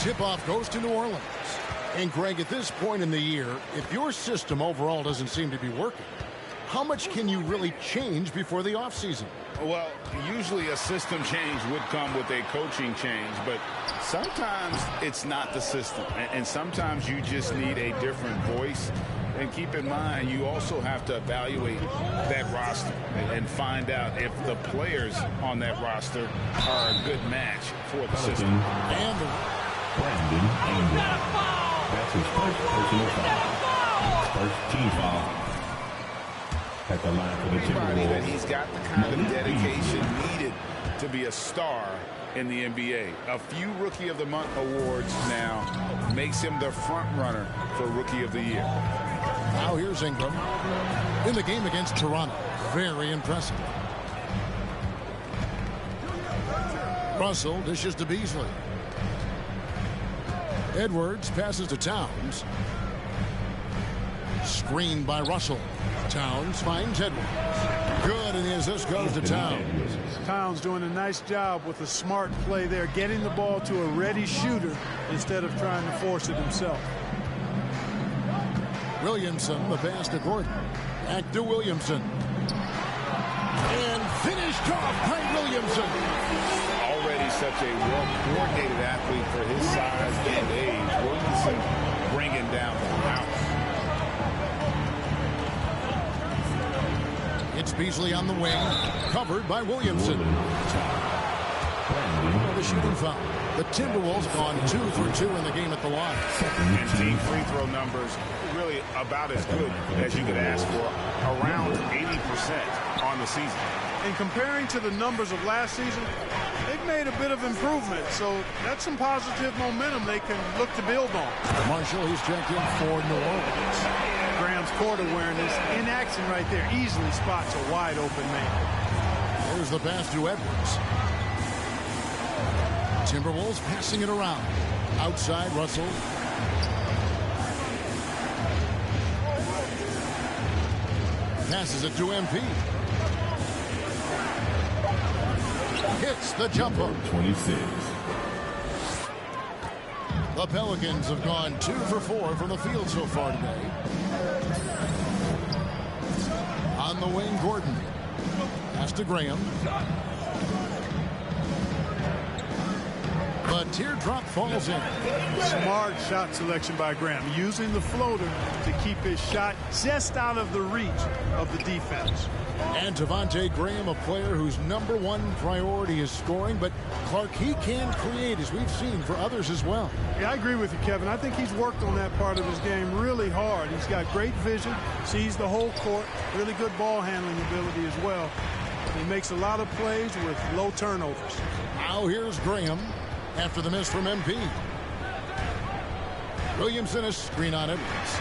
Tip-off goes to New Orleans. And, Greg, at this point in the year, if your system overall doesn't seem to be working, how much can you really change before the offseason? Well, usually a system change would come with a coaching change, but sometimes it's not the system. And sometimes you just need a different voice. And keep in mind, you also have to evaluate that roster and find out if the players on that roster are a good match for the system. And Brandon Ingram. That's his first personal foul. First team foul. At the line for the Anybody that Timberwolves. he's got the kind of dedication needed to be a star in the NBA. A few Rookie of the Month awards now makes him the front runner for Rookie of the Year. now here's Ingram in the game against Toronto. Very impressive. Russell dishes to Beasley. Edwards passes to Towns. Screened by Russell. Towns finds Edwards. Good, and the assist goes to Towns. Towns doing a nice job with a smart play there, getting the ball to a ready shooter instead of trying to force it himself. Williamson, the pass to Gordon. Back to Williamson. And finished off by Williamson. Already such a well-coordinated athlete for his size and age. Williamson bringing down the house. It's Beasley on the wing, covered by Williamson. The shooting foul. The Timberwolves gone 2 for 2 in the game at the line. And team free throw numbers really about as good as you could ask for. Around 80% on the season. And comparing to the numbers of last season, they've made a bit of improvement. So that's some positive momentum they can look to build on. Marshall, he's checked in for New Orleans. Graham's court awareness in action right there. Easily spots a wide open man. There's the pass to Edwards. Timberwolves passing it around. Outside Russell. Passes it to MP. Hits the jumper. 26. The Pelicans have gone 2 for 4 from the field so far today. On the wing, Gordon. Pass to Graham. The teardrop falls in. Smart shot selection by Graham, using the floater to keep his shot just out of the reach of the defense. And Devontae Graham, a player whose #1 priority is scoring, but Clark, he can create, as we've seen, for others as well. Yeah, I agree with you, Kevin. I think he's worked on that part of his game really hard. He's got great vision, sees the whole court, really good ball handling ability as well. He makes a lot of plays with low turnovers. Now here's Graham after the miss from MP. Williamson is screen on Edwards.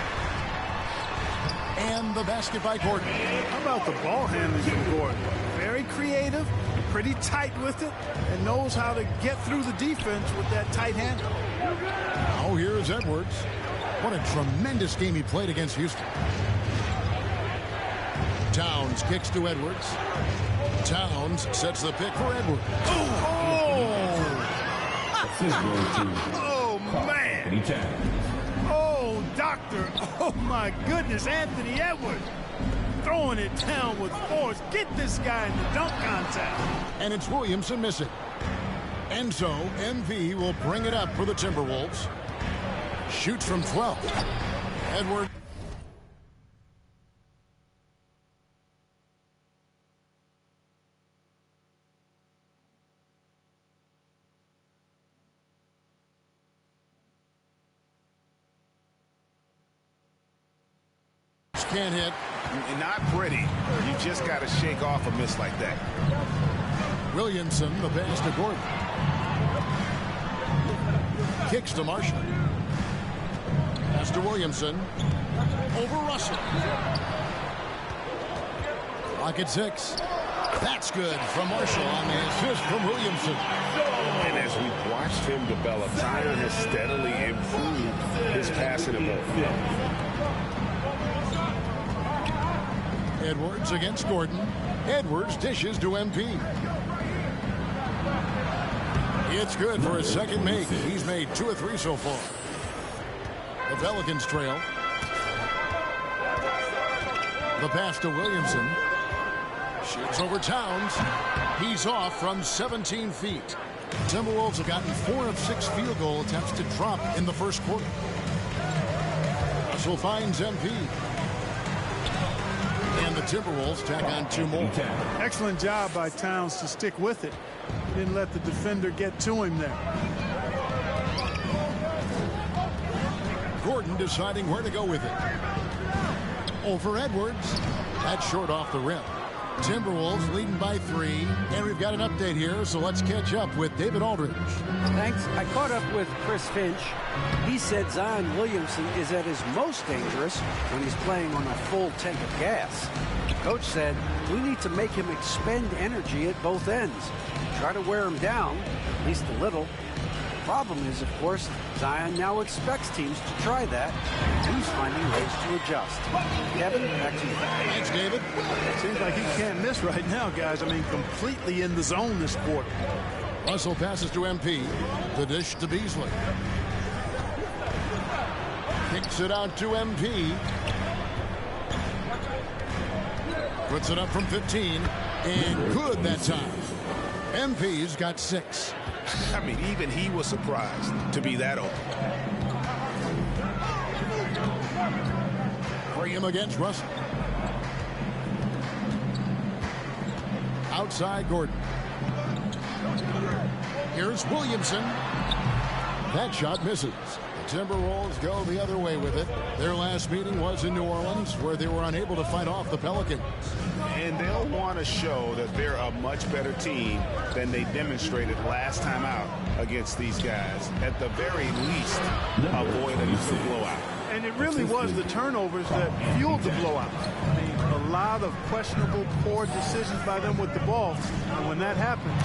And the basket by Gordon. How about the ball handling from Gordon? Very creative, pretty tight with it, and knows how to get through the defense with that tight hand. Now here's Edwards. What a tremendous game he played against Houston. Towns kicks to Edwards. Towns sets the pick for Edwards. Oh, man. Oh, doctor. Oh, my goodness. Anthony Edwards throwing it down with force. Get this guy in the dunk contest. And it's Williamson missing. And so MP will bring it up for the Timberwolves. Shoots from 12. Edwards. Can't hit. Not pretty. You just got to shake off a miss like that. Williamson, the pass to Gordon. Kicks to Marshall. Pass to Williamson. Over Russell. Clock at 6. That's good from Marshall on the assist from Williamson. And as we've watched him develop, Tyler has steadily improved his passing ability. Edwards against Gordon. Edwards dishes to MP. It's good for his second make. He's made 2 of 3 so far. The Pelicans trail. The pass to Williamson. Shoots over Towns. He's off from 17 feet. Timberwolves have gotten 4 of 6 field goal attempts to drop in the first quarter. Russell finds MP. And the Timberwolves tack on 2 more. Excellent job by Towns to stick with it. Didn't let the defender get to him there. Gordon deciding where to go with it. Over Edwards. That's short off the rim. Timberwolves leading by 3. And we've got an update here, so let's catch up with David Aldridge. Thanks. I caught up with Chris Finch. He said Zion Williamson is at his most dangerous when he's playing on a full tank of gas. The coach said, we need to make him expend energy at both ends. Try to wear him down, at least a little. The problem is, of course, Zion now expects teams to try that. He's finding ways to adjust. Kevin, back to you. Thanks, David. Seems like he can't miss right now, guys. I mean, completely in the zone this quarter. Russell passes to MP. The dish to Beasley. Kicks it out to MP. Puts it up from 15. And good that time. MP's got 6. I mean, even he was surprised to be that open. Graham against Russell. Outside Gordon. Here's Williamson. That shot misses. The Timberwolves go the other way with it. Their last meeting was in New Orleans, where they were unable to fight off the Pelicans. And they'll want to show that they're a much better team than they demonstrated last time out against these guys. At the very least, avoid a blowout. And it really was the turnovers that fueled the blowout. I mean, a lot of questionable, poor decisions by them with the ball. And when that happens,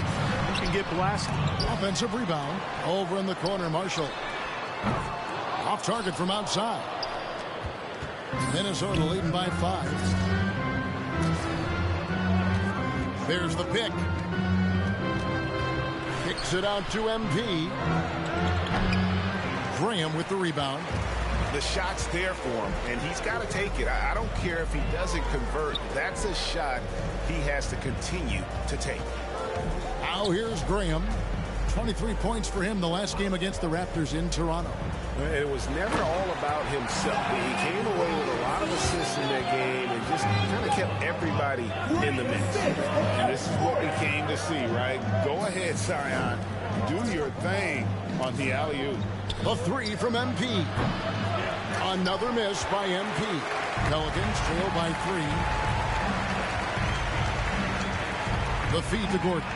you can get blasted. Offensive rebound. Over in the corner, Marshall. Off target from outside. Minnesota leading by 5. There's the pick. Kicks it out to MP. Graham with the rebound. The shot's there for him, and he's got to take it. I don't care if he doesn't convert. That's a shot he has to continue to take. Now here's Graham. 23 points for him the last game against the Raptors in Toronto. It was never all about himself. He came away with a lot of assists in that game and just kind of kept everybody in the mix. And this is what we came to see, right? Go ahead, Zion. Do your thing on the alley-oop. A 3 from MP. Another miss by MP. Pelicans trail by 3. The feed to Gordon.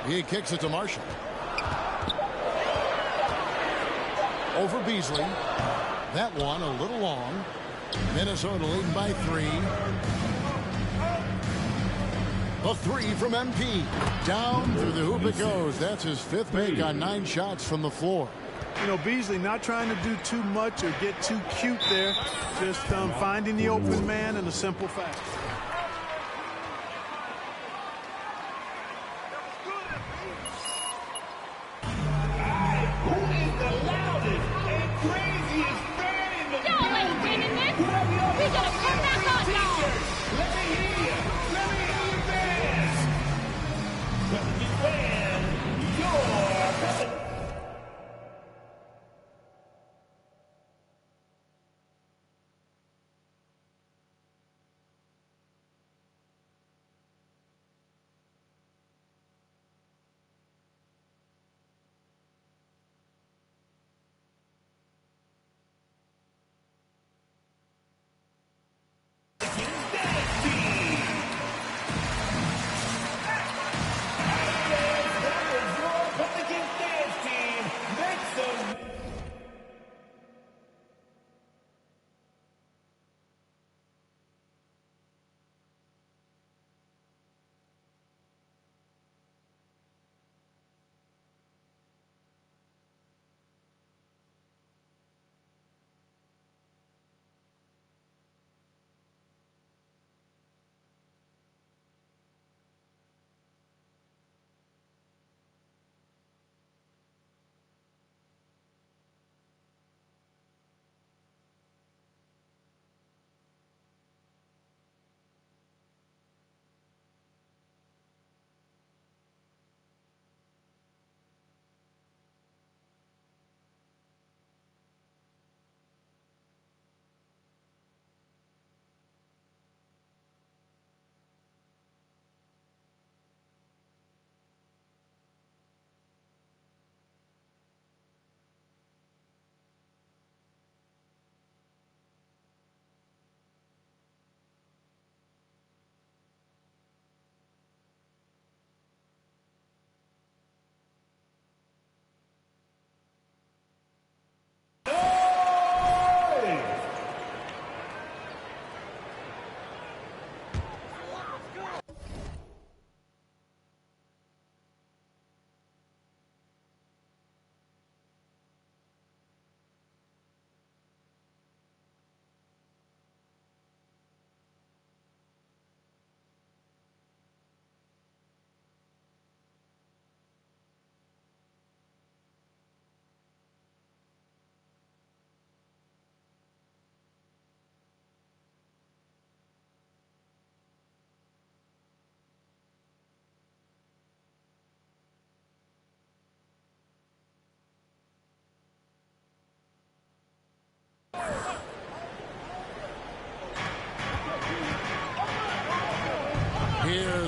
He kicks it to Marshall. Over Beasley. That one a little long. Minnesota leading by 3. A 3 from MP. Down through the hoop it goes. That's his 5th make on 9 shots from the floor. You know, Beasley not trying to do too much or get too cute there. Just finding the open man in a simple fashion.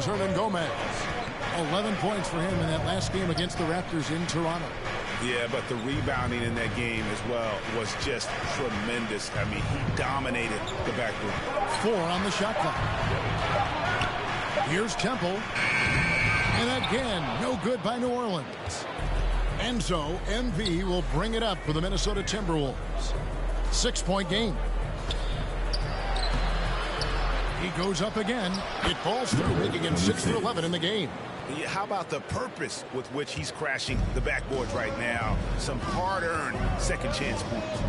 Hernangomez. 11 points for him in that last game against the Raptors in Toronto. Yeah, but the rebounding in that game as well was just tremendous. I mean, he dominated the backcourt. 4 on the shot clock. Here's Temple. And again, no good by New Orleans. And so MP will bring it up for the Minnesota Timberwolves. 6-point game. He goes up again. It falls through, making him 6 for 11 in the game. Yeah, how about the purpose with which he's crashing the backboards right now? Some hard-earned second chance points.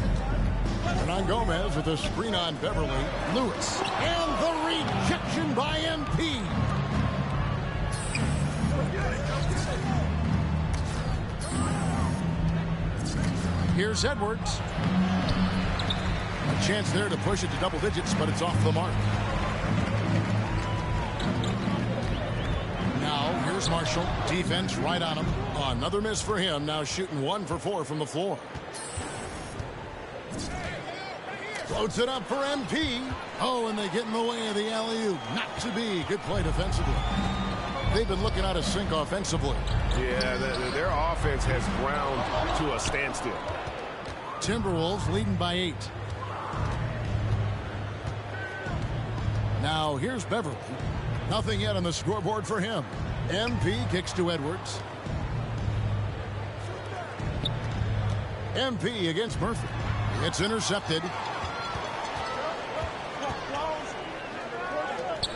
Hernangomez with a screen on Beverly. Lewis. And the rejection by MP. Here's Edwards. A chance there to push it to double digits, but it's off the mark. Now, here's Marshall. Defense right on him. Another miss for him. Now shooting 1 for 4 from the floor. Floats it up for MP. Oh, and they get in the way of the alley-oop. Not to be. Good play defensively. They've been looking out of sync offensively. Yeah, their offense has ground to a standstill. Timberwolves leading by 8. Now here's Beverly. Nothing yet on the scoreboard for him. MP kicks to Edwards. MP against Murphy. It's intercepted.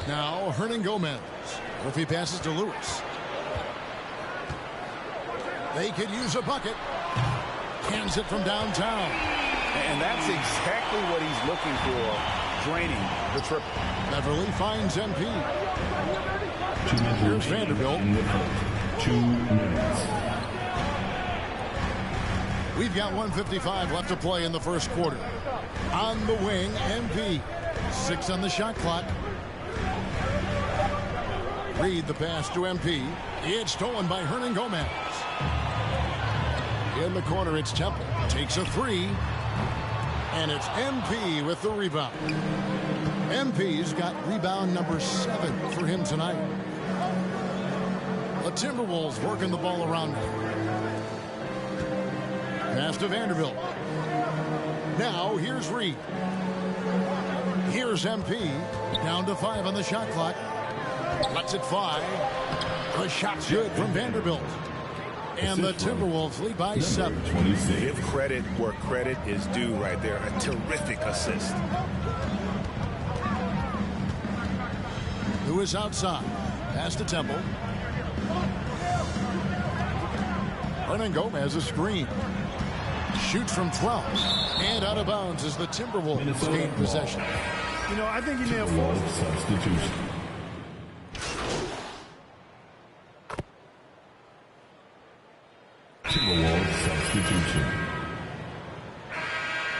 Now Hernangomez. Murphy passes to Lewis. They could use a bucket. Cans it from downtown. And that's exactly what he's looking for, draining the triple. Beverly finds MP. 2 minutes. Here's Vanderbilt. 2 minutes. We've got 1:55 left to play in the first quarter. On the wing, MP. 6 on the shot clock. Reed the pass to MP. It's stolen by Hernangomez. In the corner, it's Temple. Takes a 3. And it's MP with the rebound. MP's got rebound number 7 for him tonight. The Timberwolves working the ball around him. Pass to Vanderbilt. Now here's Reed. Here's MP. Down to 5 on the shot clock. Lets it fly. The shot's good from Vanderbilt. And the Timberwolves lead by 7. 26. Give credit where credit is due right there. A terrific assist. Lewis outside. Pass to Temple. Hernangomez a screen. Shoots from 12. And out of bounds as the Timberwolves gain possession. You know, I think he may have Timberwolves substitution. Timberwolves substitution.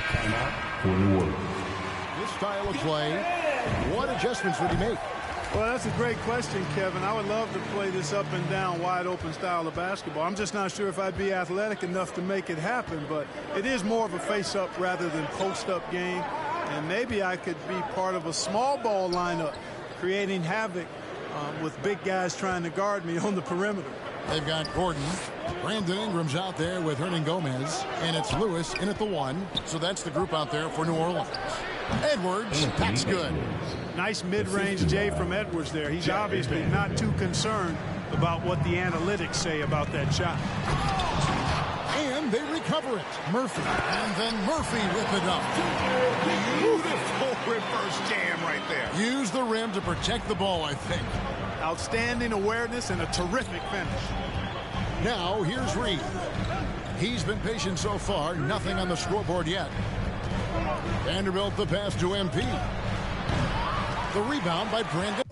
Timeout for New Orleans. This style of play, what adjustments would he make? Well, that's a great question, Kevin. I would love to play this up and down, wide open style of basketball. I'm just not sure if I'd be athletic enough to make it happen, but it is more of a face-up rather than post-up game. And maybe I could be part of a small ball lineup, creating havoc with big guys trying to guard me on the perimeter. They've got Gordon. Brandon Ingram's out there with Hernangomez. And it's Lewis in at the 1. So that's the group out there for New Orleans. Edwards, that's good. Nice mid-range J from Edwards there. He's obviously not too concerned about what the analytics say about that shot. And they recover it. Murphy. And then Murphy with the dunk. Beautiful reverse jam right there. Use the rim to protect the ball, I think. Outstanding awareness and a terrific finish. Now, here's Reed. He's been patient so far. Nothing on the scoreboard yet. Vanderbilt the pass to MP. The rebound by Brandon.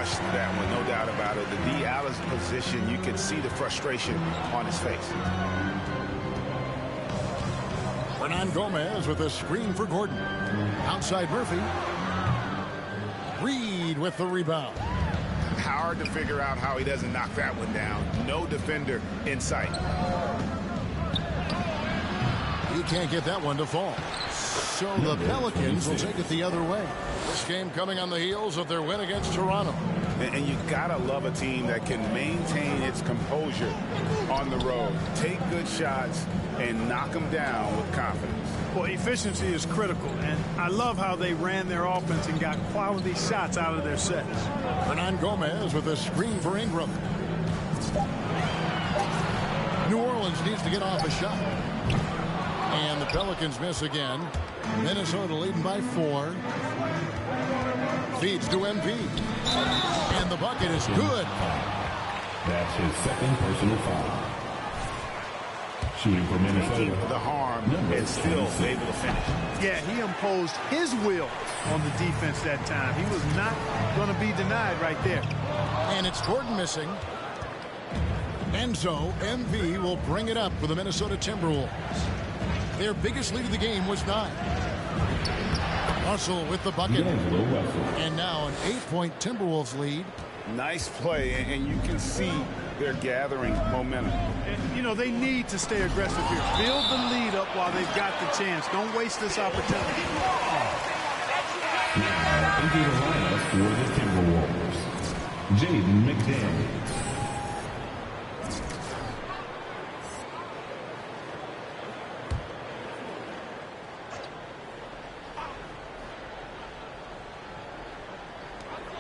rushed that one, no doubt about it. The D. Allen's position, you can see the frustration on his face. Hernangomez with a screen for Gordon. Outside Murphy. Reed with the rebound. Hard to figure out how he doesn't knock that one down. No defender in sight. He can't get that one to fall. So the Pelicans will take it the other way. This game coming on the heels of their win against Toronto. And you gotta love a team that can maintain its composure on the road. Take good shots and knock them down with confidence. Well, efficiency is critical, and I love how they ran their offense and got quality shots out of their sets. Hernangomez with a screen for Ingram. New Orleans needs to get off a shot. And the Pelicans miss again. Minnesota leading by 4. Feeds to MP. And the bucket is good. That's his second personal foul. Shooting for Minnesota. The harm and still able to finish. Yeah, he imposed his will on the defense that time. He was not going to be denied right there. And it's Gordon missing. And so MV will bring it up for the Minnesota Timberwolves. Their biggest lead of the game was 9. Russell with the bucket. And now an 8-point Timberwolves lead. Nice play, and you can see they're gathering momentum. And, you know, they need to stay aggressive here. Build the lead up while they've got the chance. Don't waste this opportunity. Into the lineup for the Timberwolves, Jaden McDaniels.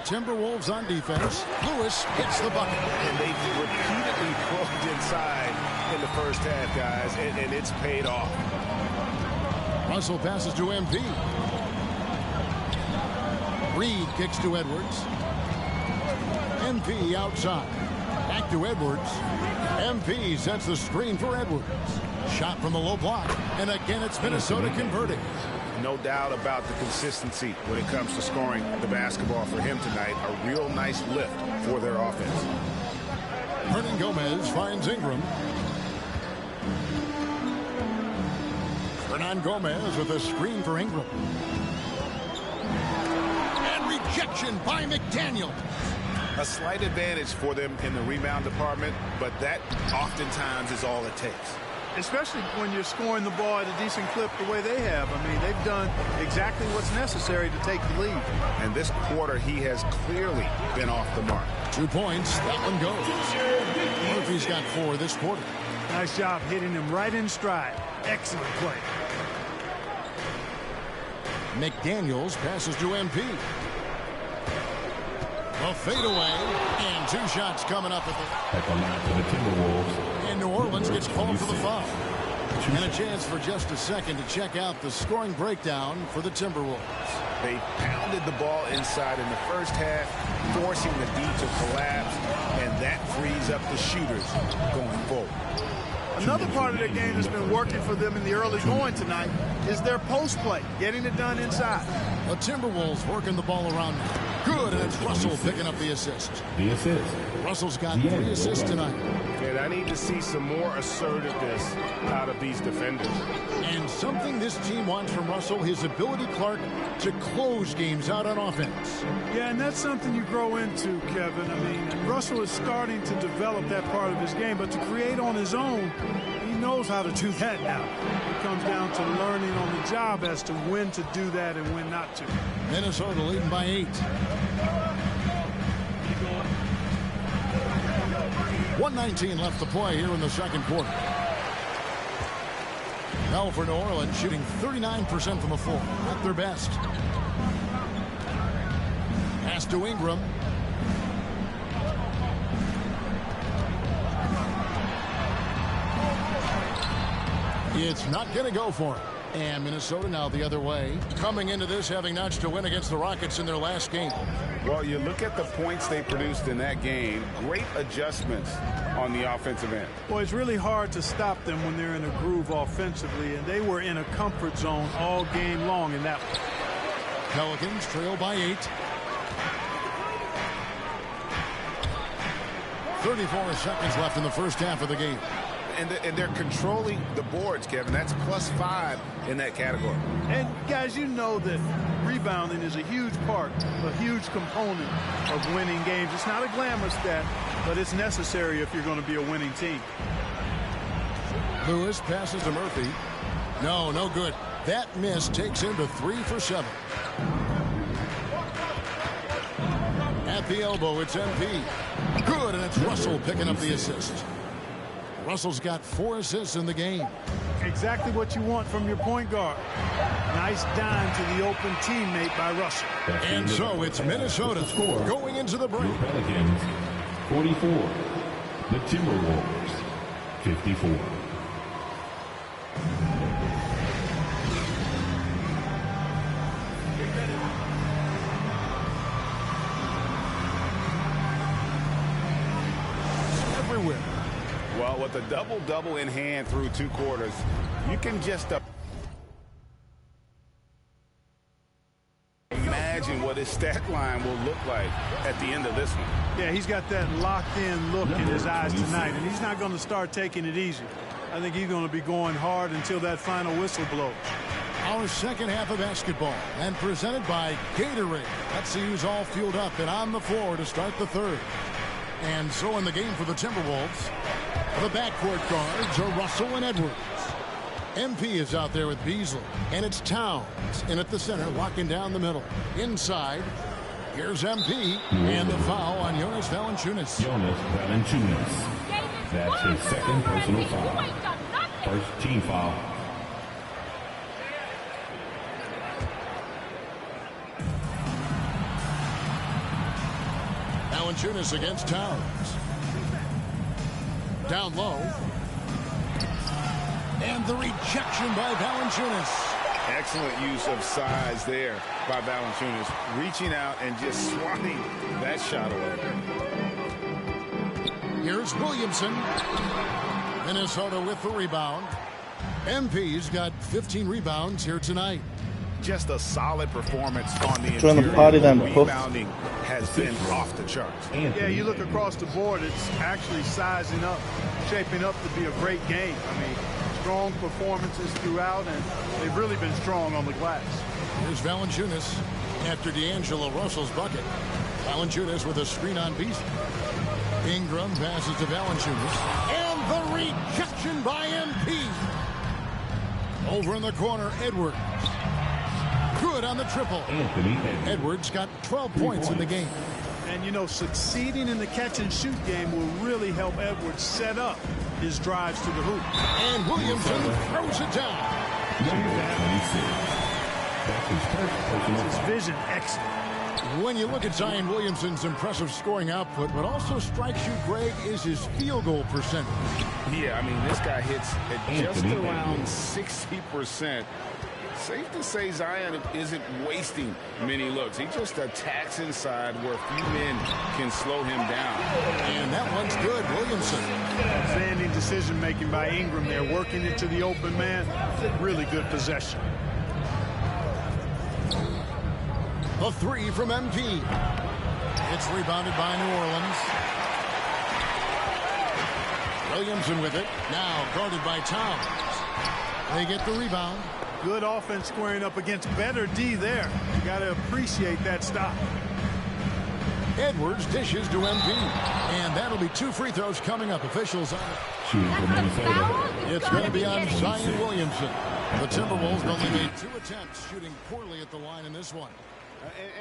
Timberwolves on defense. Lewis hits the bucket. And they've repeatedly poked inside in the first half, guys, and it's paid off. Russell passes to MP. Reed kicks to Edwards. MP outside. Back to Edwards. MP sets the screen for Edwards. Shot from the low block. And again, it's Minnesota converting. No doubt about the consistency when it comes to scoring the basketball for him tonight. A real nice lift for their offense. Hernangomez finds Ingram. Hernangomez with a screen for Ingram. And rejection by McDaniel. A slight advantage for them in the rebound department, but that oftentimes is all it takes. Especially when you're scoring the ball at a decent clip the way they have. I mean, they've done exactly what's necessary to take the lead. And this quarter, he has clearly been off the mark. 2 points. That one goes. Murphy's got 4 this quarter. Nice job hitting him right in stride. Excellent play. McDaniels passes to MP. A fadeaway. And 2 shots coming up at the line for the Timberwolves. And New Orleans gets called for the foul. And a chance for just a second to check out the scoring breakdown for the Timberwolves. They pounded the ball inside in the first half, forcing the D to collapse, and that frees up the shooters going forward. Another part of their game that's been working for them in the early going tonight is their post play, getting it done inside. The Timberwolves working the ball around now. Good, and it's Russell picking up the assist. The assist. Russell's got 3 assists tonight. And I need to see some more assertiveness out of these defenders. And something this team wants from Russell, his ability, Clark, to close games out on offense. Yeah, and that's something you grow into, Kevin. I mean, Russell is starting to develop that part of his game, but to create on his own, he knows how to do that now. It comes down to learning on the job as to when to do that and when not to. Minnesota leading by 8. 1:19 left to play here in the second quarter. Now for New Orleans, shooting 39% from the floor. At their best. Pass to Ingram. It's not going to go for him. And Minnesota now the other way. Coming into this having notched a win against the Rockets in their last game. Well, you look at the points they produced in that game. Great adjustments on the offensive end. Well, it's really hard to stop them when they're in a groove offensively, and they were in a comfort zone all game long in that one. Pelicans trail by 8. 34 seconds left in the first half of the game. And they're controlling the boards, Kevin. That's +5 in that category. And, guys, you know that rebounding is a huge part, a huge component of winning games. It's not a glamorous stat, but it's necessary if you're going to be a winning team. Lewis passes to Murphy. No good. That miss takes him to 3 for 7. At the elbow, it's MP. Good, and it's Russell picking up the assist. Russell's got 4 assists in the game. Exactly what you want from your point guard. Nice dime to the open teammate by Russell. And so it's Minnesota going into the break. The Pelicans, 44. The Timberwolves, 54. Everywhere. Well, with a double-double in hand through 2 quarters, you can just imagine what his stat line will look like at the end of this one. Yeah, he's got that locked-in look in his eyes tonight, and he's not going to start taking it easy. I think he's going to be going hard until that final whistle blows. Our second half of basketball, and presented by Gatorade. Let's see who's all fueled up and on the floor to start the third. And so in the game for the Timberwolves, the backcourt guards are Russell and Edwards. MP is out there with Beasley, and it's Towns in at the center, locking down the middle. Inside, here's MP, and the foul on Jonas Valanciunas. Jonas Valanciunas. That's his second personal foul. First team foul. Valanciunas against Towns. Down low. And the rejection by Valanciunas. Excellent use of size there by Valanciunas, reaching out and just swatting that shot away. Here's Williamson. Minnesota with the rebound. MP's got 15 rebounds here tonight. Just a solid performance on the Join the interior. party then, Rebounding has been off the charts. Yeah, you look across the board, it's actually sizing up, shaping up to be a great game. I mean, strong performances throughout, and they've really been strong on the glass. Here's Valanciunas after D'Angelo Russell's bucket. Valanciunas with a screen on Beasley. Ingram passes to Valanciunas. And the rejection by MP. Over in the corner, Edwards. Good on the triple. Anthony Edwards got 12 points in the game. And, you know, succeeding in the catch-and-shoot game will really help Edwards set up his drives to the hoop. And Williamson throws it down. number 26. That's his first personal His foul. vision excellent. When you look at Zion Williamson's impressive scoring output, what also strikes you, Greg, is his field goal percentage. Yeah, I mean, this guy hits at just Anthony around Edwards. 60%. Safe to say Zion isn't wasting many looks. He just attacks inside where few men can slow him down. And that one's good, Williamson. Outstanding decision-making by Ingram there, working into the open man. Really good possession. The three from MP. It's rebounded by New Orleans. Williamson with it. Now guarded by Towns. They get the rebound. Good offense squaring up against better D there. You got to appreciate that stop. Edwards dishes to MP. And that'll be 2 free throws coming up. Officials on it. Shooting for Minnesota. It's going to be on Zion Williamson. The Timberwolves only made 2 attempts, shooting poorly at the line in this one.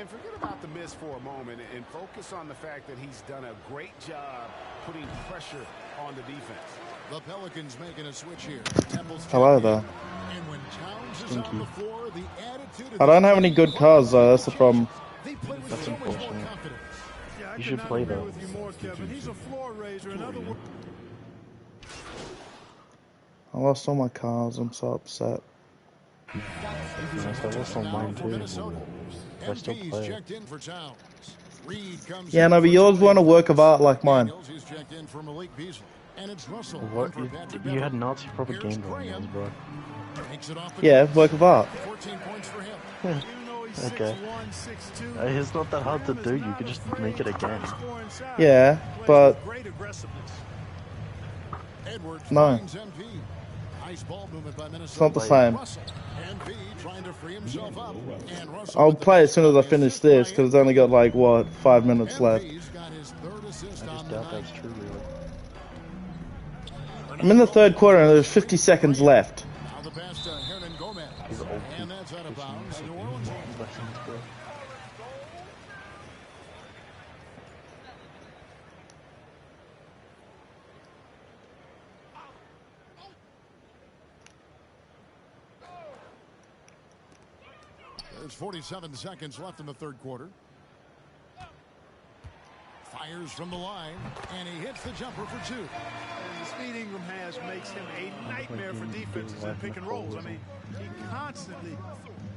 And forget about the miss for a moment and focus on the fact that he's done a great job putting pressure on the defense. The Pelicans making a switch here. Temple's Hello there. And when Towns is on the floor, the attitude I don't have any good cars though, that's the problem. they play with That's so much more unfortunate. confidence. Yeah, I You could should not play agree though. with you more, Kevin. He's a floor raiser. In other words, I lost all my cars, I'm so upset. Yes, I lost on mine For too. Minnesota. I still MP's play. checked in for Towns. Reed comes Yeah, in no, but for yours Towns. weren't a work of art like mine. Daniels, he's checked in for Malik Beasley. And it's Russell. What? in for Patrick You had Beverley. Nazi Here's propaganda on Graham. yours, bro. Takes it off the Yeah, glass. work of art. 14 points for him. even though Okay. It's not that hard to do. You can just make it again. Yeah, but no, it's not the same. I'll play as soon as I finish this because it's only got like what 5 minutes left. I just doubt that's true, really. I'm in the third quarter and there's 50 seconds left. He's old. And that's out of bounds. New Orleans. There's 47 seconds left in the third quarter. Fires from the line, and he hits the jumper for two. And the speed Ingram has makes him a nightmare for defenses in pick and rolls. I mean, he constantly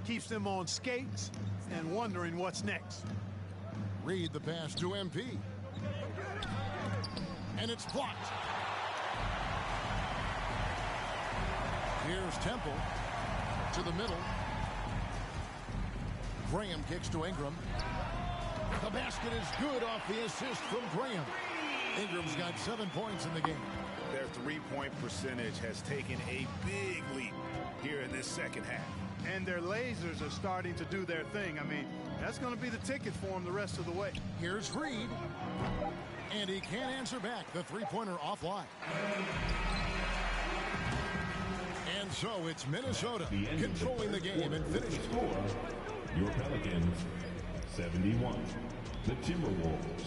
keeps them on skates and wondering what's next. Reed the pass to MP. And it's blocked. Here's Temple to the middle. Graham kicks to Ingram. The basket is good off the assist from Graham. Ingram's got 7 points in the game. Their three-point percentage has taken a big leap here in this second half. And their lasers are starting to do their thing. I mean, that's going to be the ticket for them the rest of the way. Here's Reed. And he can't answer back. The three-pointer offline. And so it's Minnesota controlling the game and finishing. Your Pelicans, 71. The Timberwolves.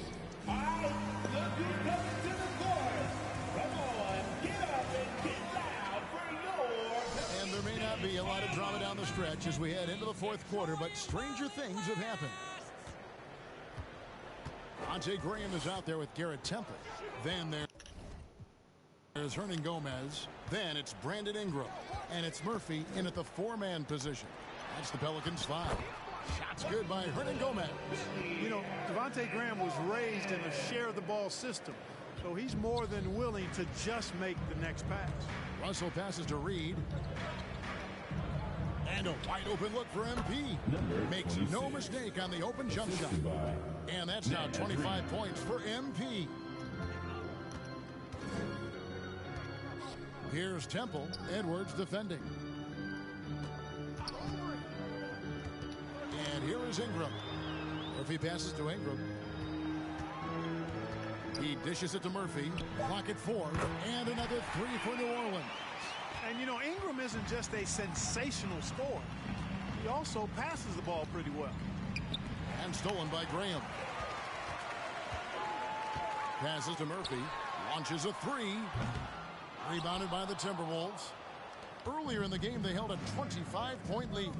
And there may not be a lot of drama down the stretch as we head into the fourth quarter, but stranger things have happened. Devontae Graham is out there with Garrett Temple. Then there's Hernan Gomez. Then it's Brandon Ingram. And it's Murphy in at the four-man position. That's the Pelicans' five. Shots good by Hernan Gomez. You know, Devontae Graham was raised in a share-the-ball system, so he's more than willing to just make the next pass. Russell passes to Reed. And a wide-open look for MP. Makes no mistake on the open jump shot. And that's now 25 points for MP. Here's Temple. Edwards defending. And here is Ingram. Murphy passes to Ingram. He dishes it to Murphy. Clock at 4. And another three for New Orleans. And, you know, Ingram isn't just a sensational scorer. He also passes the ball pretty well. And stolen by Graham. Passes to Murphy. Launches a three. Rebounded by the Timberwolves. Earlier in the game, they held a 25-point lead.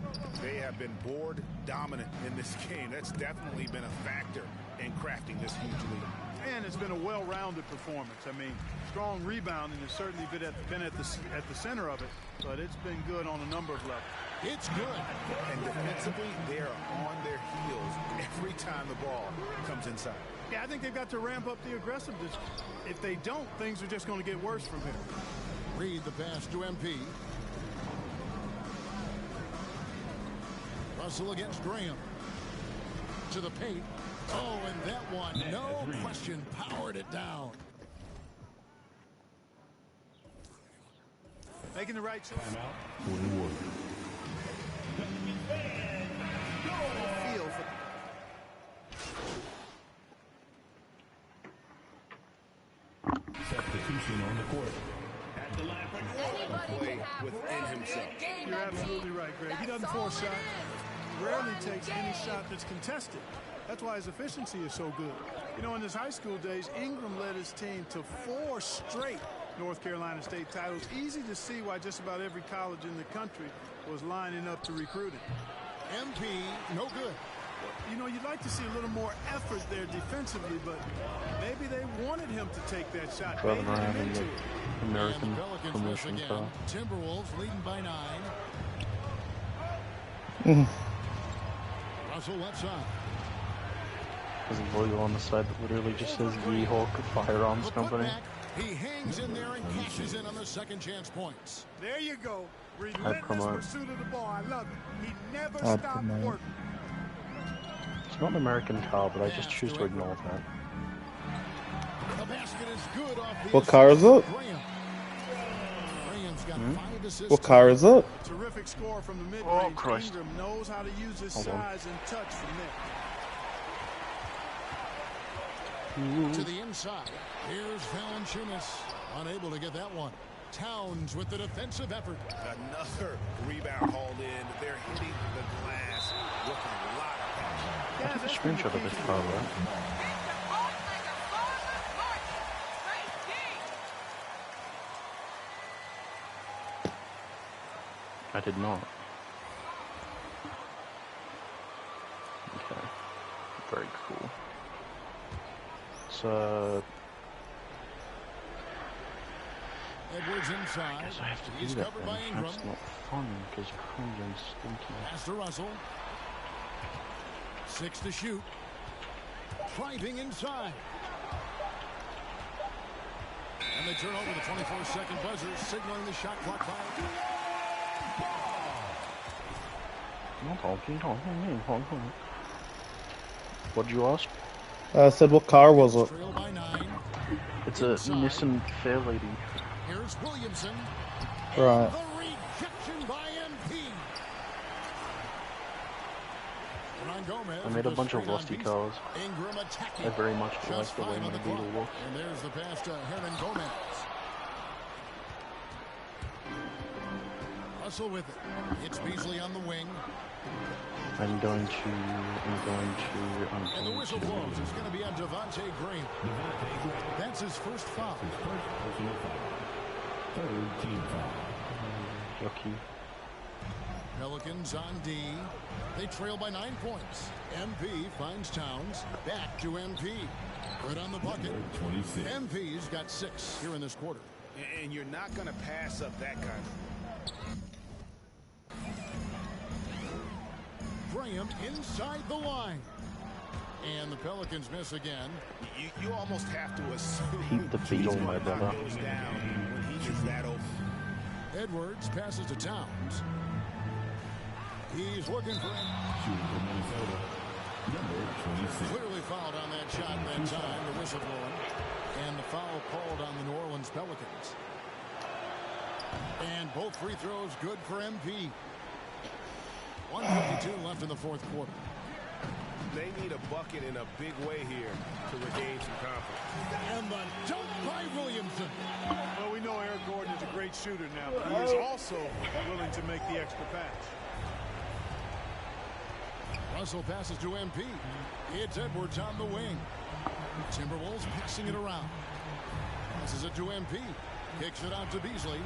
They have been board dominant in this game. That's definitely been a factor in crafting this huge lead. And it's been a well-rounded performance. I mean, strong rebounding has certainly been at the center of it, but it's been good on a number of levels. It's good. And defensively, they are on their heels every time the ball comes inside. Yeah, I think they've got to ramp up the aggressiveness. If they don't, things are just going to get worse from here. Reed the pass to MP. Russell against Graham. To the paint. Oh, and that one, no question, powered it down. Making the right choice. For the Warriors. Substitution on the court. At the line for Play within himself. You're absolutely right, Greg. He doesn't force shots. Rarely takes any shot that's contested. That's why his efficiency is so good. You know, in his high school days, Ingram led his team to 4 straight North Carolina State titles. Easy to see why just about every college in the country was lining up to recruit him. MP, no good. You know, you'd like to see a little more effort there defensively, but maybe they wanted him to take that shot. Running around in the And American the Pelicans miss promotion again. style. Timberwolves leading by 9. Russell left side. There's a logo on the side that literally just says Ye-Hulk Firearms The Company. putback, he hangs in there and cashes in on the second chance points. There you go. Relentless promote. pursuit of the ball. I love it. He never I'd stopped promote. working. It's not an American car, but I just choose to ignore that. The basket is good off the What car is it? Graham's got 5 assists. What car is it? Terrific score from the mid-range. Oh, Christ. Ingram knows how to use his size and touch from there. To the inside. Here's Valanciunas. Unable to get that one. Towns with the defensive effort. Another rebound hauled in. They're hitting the glass with a lot of passion. I took a screenshot of this car, right? I did not. Okay. Very cool. So Edwards inside. I guess I have to He's do that covered then. by Ingram. That's not fun because Crimson's stinky. Pass to Russell. 6 to shoot. Driving inside. And they turn over the 24-second buzzer, signaling the shot clock foul. What'd you ask? I said, what car was it? Trail by 9. It's a Inside. Nissan Fairlady. Here's Williamson. Right. The rejection by MP. Ron Gomez. I made a bunch of straight on rusty beat. cars. Ingram attacking. I very much Just like the way 5 my on the Beetle clock. looks. And there's the pass to Hernan Gomez. Russell with it. It's Beasley on the wing. I'm going to. And the whistle blows. It's going to be on Devontae Graham. That's his first foul. Third team foul. Yucky. Pelicans on D. They trail by 9 points. MP finds Towns. Back to MP. Right on the bucket. 26. MP's got 6 here in this quarter. And you're not going to pass up that kind of. Graham inside the line. And the Pelicans miss again. You almost have to assume Keep the Beetle, my brother. goes down when he gets that open. Edwards passes to Towns. He's looking for him. Shooting for Minnesota. Number 26. Clearly fouled on that shot that time. The whistle blowing. And the foul called on the New Orleans Pelicans. And both free throws good for MP. 1:52 left in the fourth quarter. They need a bucket in a big way here to regain some confidence. And the dunk by Williamson. Well, we know Eric Gordon is a great shooter now, but he is also willing to make the extra pass. Russell passes to MP. It's Edwards on the wing. Timberwolves passing it around. Passes it to MP. Kicks it out to Beasley.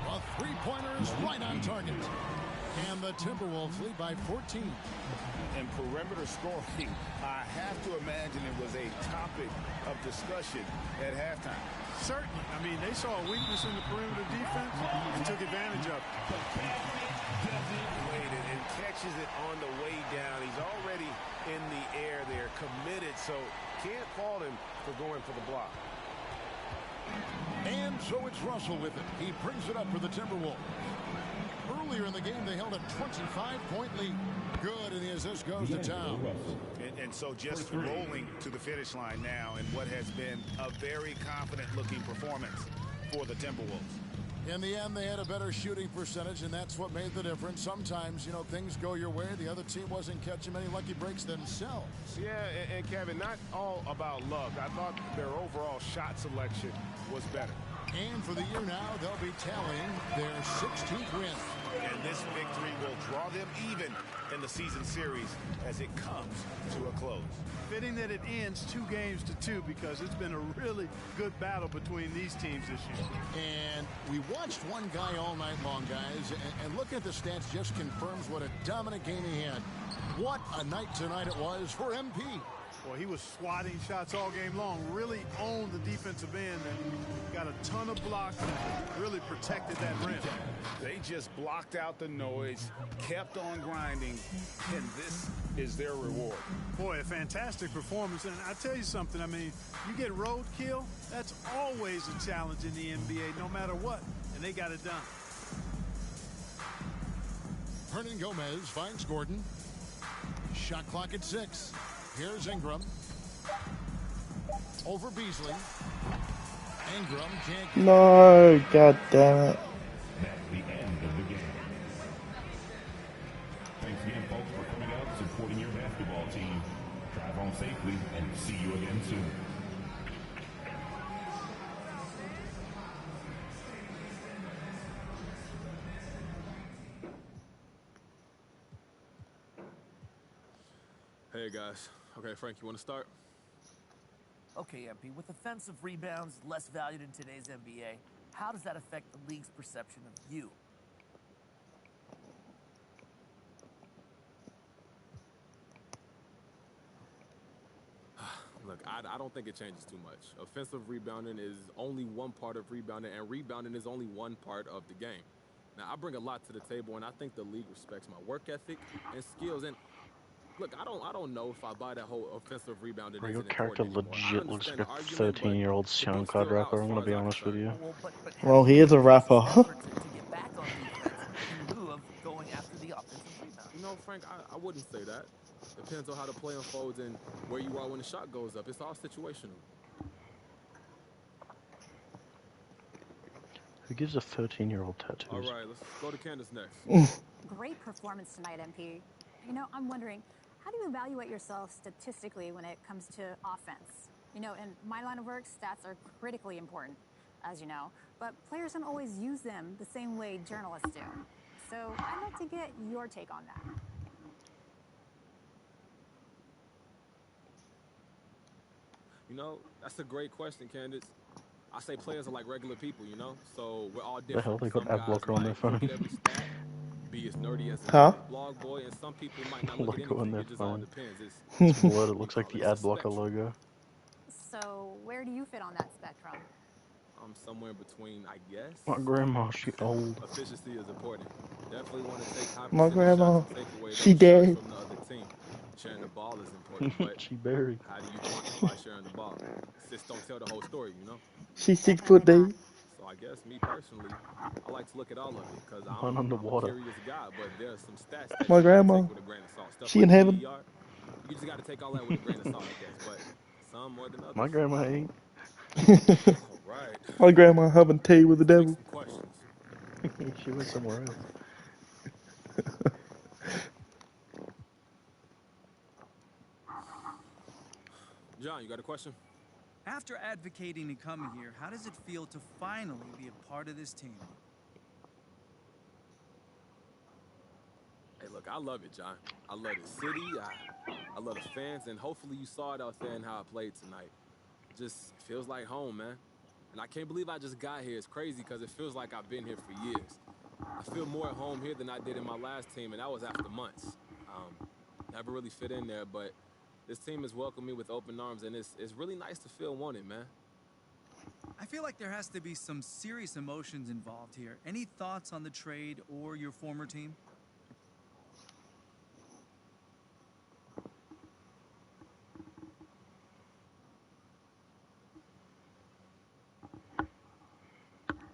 A three-pointer is right on target. And the Timberwolves lead by 14. And perimeter scoring, I have to imagine it was a topic of discussion at halftime. Certainly. I mean, they saw a weakness in the perimeter defense and took advantage of it. Waited and catches it on the way down. He's already in the air there, committed, so can't fault him for going for the block. And so it's Russell with it. He brings it up for the Timberwolves. Earlier in the game, they held a 25-point lead. Good, and the assist goes to Towns. And so just rolling to the finish line now in what has been a very confident-looking performance for the Timberwolves. In the end, they had a better shooting percentage, and that's what made the difference. Sometimes, you know, things go your way. The other team wasn't catching many lucky breaks themselves. Yeah, and Kevin, not all about luck. I thought their overall shot selection was better. And for the year now, they'll be tallying their 16th win. And this victory will draw them even in the season series as it comes to a close. Fitting that it ends 2-2 because it's been a really good battle between these teams this year. And we watched one guy all night long, guys, and looking at the stats just confirms what a dominant game he had. What a night tonight it was for MP. Well, he was swatting shots all game long, really owned the defensive end and got a ton of blocks and really protected that rim. They just blocked out the noise, kept on grinding, and this is their reward. Boy, a fantastic performance. And I tell you something, I mean, you get roadkill, that's always a challenge in the NBA, no matter what, and they got it done. Hernan Gomez finds Gordon. Shot clock at 6. Here's Ingram. Over Beasley. Ingram can't get No, god damn it. That's the end of the game. Thanks again, folks, for coming out and supporting your basketball team. Drive home safely and see you again soon. Hey guys. Okay, Frank, you want to start? Okay, MP, with offensive rebounds less valued in today's NBA, how does that affect the league's perception of you? Look, I don't think it changes too much. Offensive rebounding is only one part of rebounding, and rebounding is only one part of the game. Now, I bring a lot to the table, and I think the league respects my work ethic and skills. And look, I don't know if I buy that whole offensive rebounding. Bro, your character legit looks like a 13-year-old SoundCloud rapper, I'm gonna be honest with you. Well, he is a rapper. To get back on defense in lieu of going after the offensive rebound. You know, Frank, I wouldn't say that. Depends on how the play unfolds and where you are when the shot goes up. It's all situational. Who gives a 13-year-old tattoos? All right, let's go to Candace next. Great performance tonight, MP. You know, I'm wondering, how do you evaluate yourself statistically when it comes to offense? You know, in my line of work, stats are critically important, as you know, but players don't always use them the same way journalists do. So I'd like to get your take on that. You know, that's a great question, Candace. I say players are like regular people, you know? So we're all different. The hell, they got ad blocker on their phone. Be as nerdy as Huh? a blog boy, and some people might not look at Logo on anything. their It just all phone. depends. It's blurred, it looks like the ad blocker logo. So where do you fit on that spectrum? I'm somewhere in between, I guess. My grandma, she old. Efficiency is important. Definitely want to take high My percentage grandma, shots and take away she those shots dead. from the other team. Sharing the ball is important, but She buried. how do you quantify sharing the ball? Just don't tell the whole story, you know? She's 6 foot deep. So I guess me personally, I like to look at all of it because One I'm underwater. a curious guy, but there are some stats that My you gotta grandma, take with a grain of salt. Stuff she like in heaven. PER, you just got to take all that with a grain of salt, I guess, but some more than others. My grandma ain't. All right. My grandma having tea with the Let's devil. take some questions. She went somewhere else. John, you got a question? After advocating and coming here, how does it feel to finally be a part of this team? Hey, look, I love it, John. I love the city. I love the fans, and hopefully you saw it out there and how I played tonight. Just feels like home, man. And I can't believe I just got here. It's crazy because it feels like I've been here for years. I feel more at home here than I did in my last team, and that was after months. Never really fit in there, but this team has welcomed me with open arms, and it's really nice to feel wanted, man. I feel like there has to be some serious emotions involved here. Any thoughts on the trade or your former team?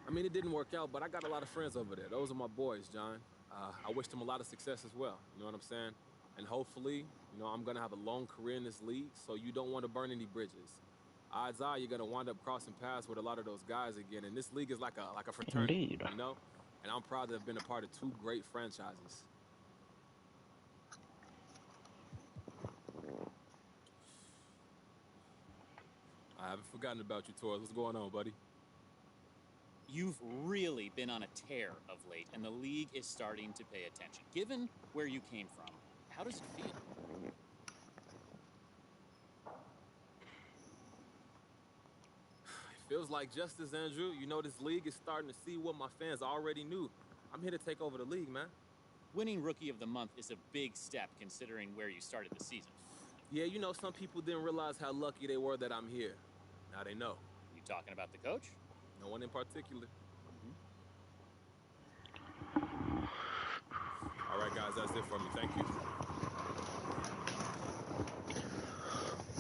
I mean, it didn't work out, but I got a lot of friends over there. Those are my boys, John. I wish them a lot of success as well. You know what I'm saying? And hopefully, you know, I'm going to have a long career in this league, so you don't want to burn any bridges. Odds are you're going to wind up crossing paths with a lot of those guys again. And this league is like a fraternity, Indeed. you know? And I'm proud to have been a part of two great franchises. I haven't forgotten about you, Torres. What's going on, buddy? You've really been on a tear of late, and the league is starting to pay attention. Given where you came from, how does it feel? It feels like justice, Andrew. You know, this league is starting to see what my fans already knew. I'm here to take over the league, man. Winning Rookie of the Month is a big step considering where you started the season. Yeah, you know, some people didn't realize how lucky they were that I'm here. Now they know. You talking about the coach? No one in particular. All right, guys, that's it for me. Thank you.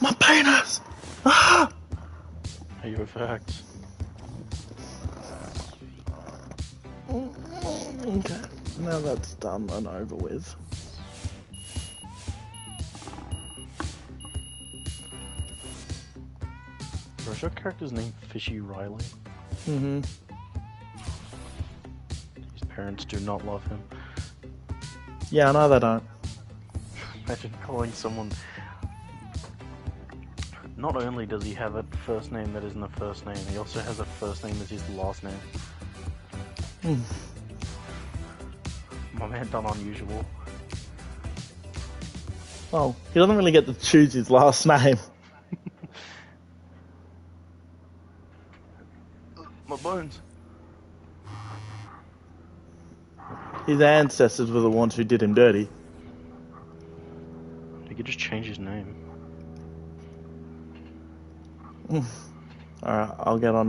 My penis! Are you a fact? Okay, now that's done and over with. Is your character's name Fishy Riley? Mm-hmm. His parents do not love him. Yeah, I know they don't. Imagine calling someone... Not only does he have a first name that isn't a first name, he also has a first name as his last name. My man done unusual. Well, he doesn't really get to choose his last name. My bones. His ancestors were the ones who did him dirty. He could just change his name. Alright, I'll get on.